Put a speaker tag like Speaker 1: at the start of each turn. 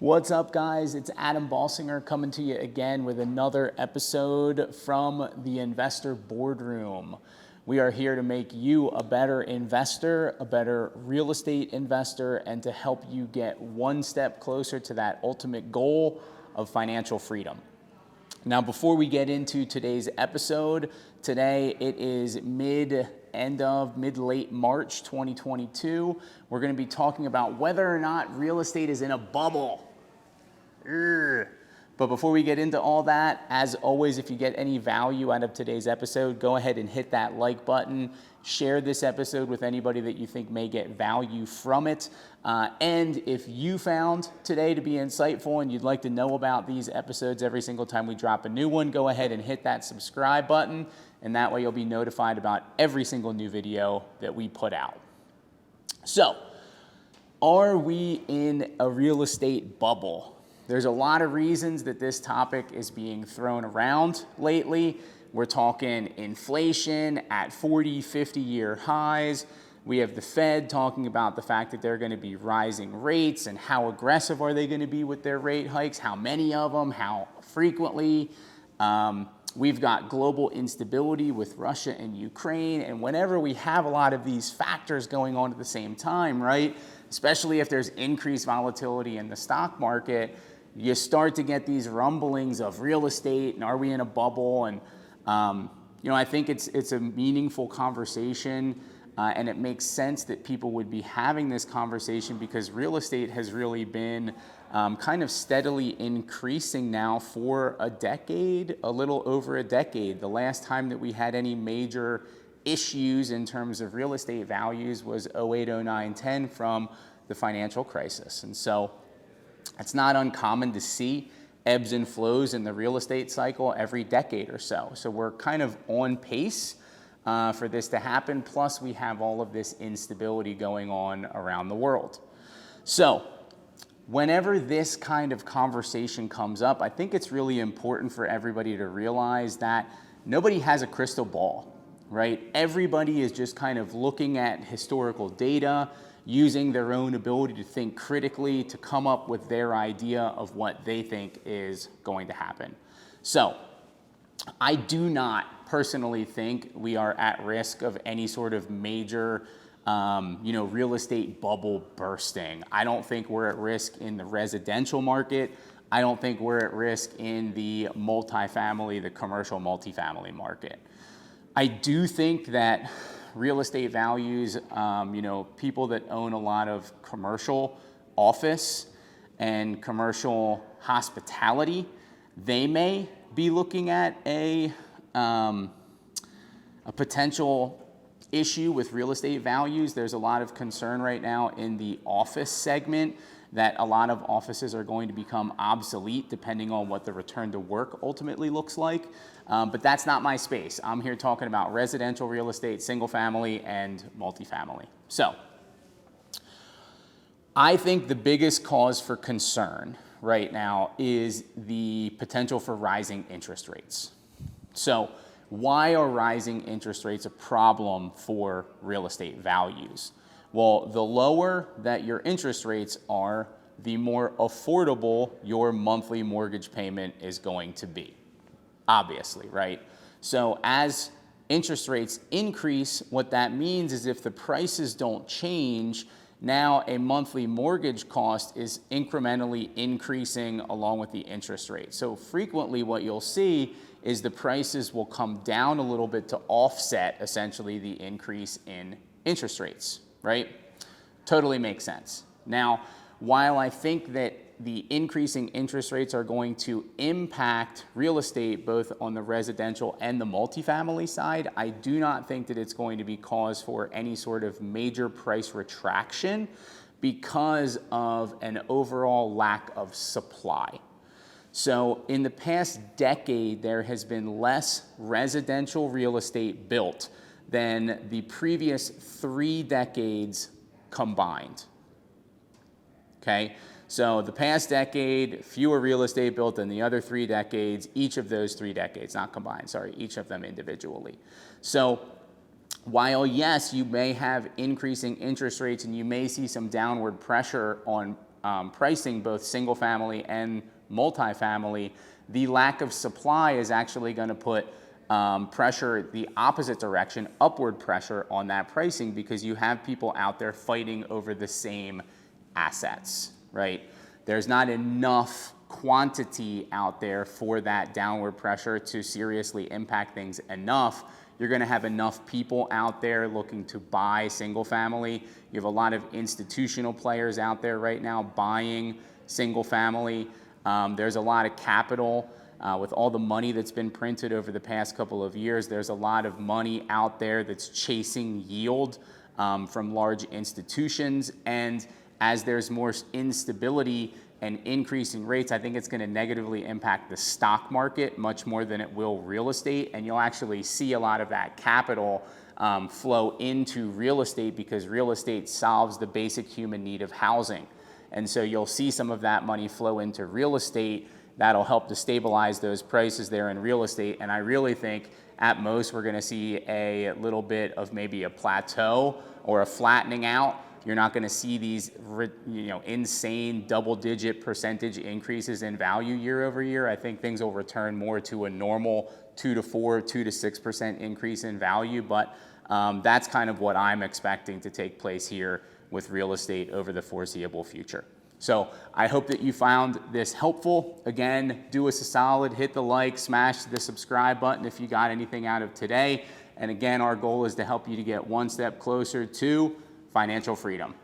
Speaker 1: What's up, guys? It's Adam Balsinger coming to you again with another episode from the Investor Boardroom. We are here to make you a better investor, a better real estate investor, and to help you get one step closer to that ultimate goal of financial freedom. Now, before we get into today's episode, today it is mid-late March 2022. We're going to be talking about whether or not real estate is in a bubble. But before we get into all that, as always, if you get any value out of today's episode, go ahead and hit that like button. Share this episode with anybody that you think may get value from it. And if you found today to be insightful and you'd like to know about these episodes every single time we drop a new one, go ahead and hit that subscribe button. And that way you'll be notified about every single new video that we put out. So, are we in a real estate bubble? There's a lot of reasons that this topic is being thrown around lately. We're talking inflation at 40, 50-year highs. We have the Fed talking about the fact that they're going to be rising rates and how aggressive are they going to be with their rate hikes, how many of them, how frequently. We've got global instability with Russia and Ukraine. And whenever we have a lot of these factors going on at the same time, right, especially if there's increased volatility in the stock market, you start to get these rumblings of real estate and are we in a bubble? And, I think it's a meaningful conversation and it makes sense that people would be having this conversation because real estate has really been kind of steadily increasing now for a decade, a little over a decade. The last time that we had any major issues in terms of real estate values was 08, 09, 10 from the financial crisis. And so it's not uncommon to see ebbs and flows in the real estate cycle every decade or so. So we're kind of on pace for this to happen. Plus, we have all of this instability going on around the world. So whenever this kind of conversation comes up, I think it's really important for everybody to realize that nobody has a crystal ball, right? Everybody is just kind of looking at historical data, using their own ability to think critically to come up with their idea of what they think is going to happen. So I do not personally think we are at risk of any sort of major real estate bubble bursting. I don't think we're at risk in the residential market. I don't think we're at risk in the multifamily, the commercial multifamily market. I do think that real estate values, people that own a lot of commercial office and commercial hospitality, they may be looking at a potential issue with real estate values. There's a lot of concern right now in the office segment that a lot of offices are going to become obsolete depending on what the return to work ultimately looks like. But that's not my space. I'm here talking about residential real estate, single family, and multifamily. So I think the biggest cause for concern right now is the potential for rising interest rates. So why are rising interest rates a problem for real estate values? Well, the lower that your interest rates are, the more affordable your monthly mortgage payment is going to be, obviously, right? So as interest rates increase, what that means is if the prices don't change, now a monthly mortgage cost is incrementally increasing along with the interest rate. So frequently what you'll see is the prices will come down a little bit to offset essentially the increase in interest rates, right? Totally makes sense. Now, while I think that the increasing interest rates are going to impact real estate both on the residential and the multifamily side, I do not think that it's going to be cause for any sort of major price retraction because of an overall lack of supply. So in the past decade, there has been less residential real estate built than the previous 3 decades combined. Okay, so the past decade, fewer real estate built than the other 3 decades, each of those 3 decades, not combined, sorry, each of them individually. So while yes, you may have increasing interest rates and you may see some downward pressure on pricing both single family and multifamily, the lack of supply is actually going to put pressure the opposite direction, upward pressure on that pricing, because you have people out there fighting over the same assets, right? There's not enough quantity out there for that downward pressure to seriously impact things enough. You're going to have enough people out there looking to buy single family. You have a lot of institutional players out there right now buying single family. There's a lot of capital with all the money that's been printed over the past couple of years. There's a lot of money out there that's chasing yield from large institutions. And as there's more instability and increasing rates, I think it's going to negatively impact the stock market much more than it will real estate. And you'll actually see a lot of that capital flow into real estate, because real estate solves the basic human need of housing. And so you'll see some of that money flow into real estate. That'll help to stabilize those prices there in real estate. And I really think at most we're going to see a little bit of maybe a plateau or a flattening out. You're not going to see these insane double-digit percentage increases in value year over year. I think things will return more to a normal 2 to 6% increase in value. But that's kind of what I'm expecting to take place here with real estate over the foreseeable future. So I hope that you found this helpful. Again, do us a solid, hit the like, smash the subscribe button if you got anything out of today. And again, our goal is to help you to get one step closer to financial freedom.